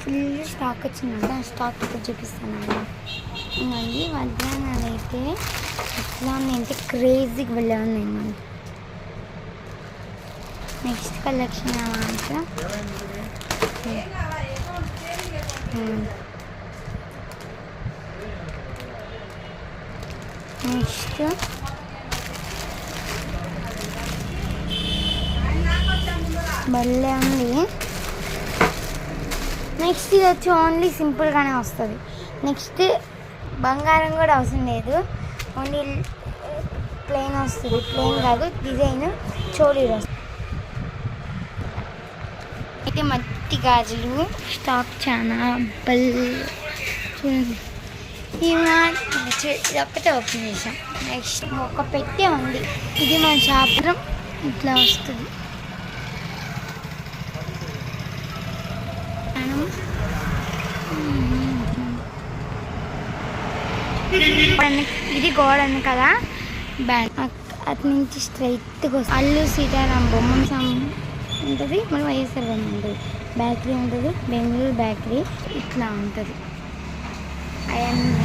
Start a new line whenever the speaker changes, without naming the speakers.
Full stock వచ్చిందంట. ఆ stock ఇప్పుడు చూపిస్తాను. మళ్ళీ వడ్డానాలు అయితే ఎట్లా ఉన్నాయంటే క్రేజీగా వెళ్ళే ఉన్నాయి. మళ్ళీ నెక్స్ట్ కలెక్షన్ ఏమంటే నెక్స్ట్ భలే ఉంది. నెక్స్ట్ ఇది వచ్చి ఓన్లీ సింపుల్గానే వస్తుంది. నెక్స్ట్ బంగారం కూడా అవసరం లేదు, ఓన్లీ ప్లెయిన్ వస్తుంది. ప్లెయిన్ కాదు, డిజైన్ చోళీలు వస్తుంది. అయితే మట్టి గాజులు స్టాక్ చాలా చూడండి. ఇది ఒక్కటే ఓపెన్ చేసాం. నెక్స్ట్ ఒక పెట్టే ఉంది. ఇది మన షాపులో ఇట్లా వస్తుంది. ఇది గోడని కదా బ్యాండ్ అటు నుంచి స్ట్రైట్గా వస్తుంది. అల్లు సీతారాం బొమ్మ ఉంటుంది, మన వైఎస్ఆర్ బొమ్మ ఉంటుంది, బేకరీ ఉంటుంది, బెంగళూరు బేకరీ ఇట్లా ఉంటుంది. అవన్నీ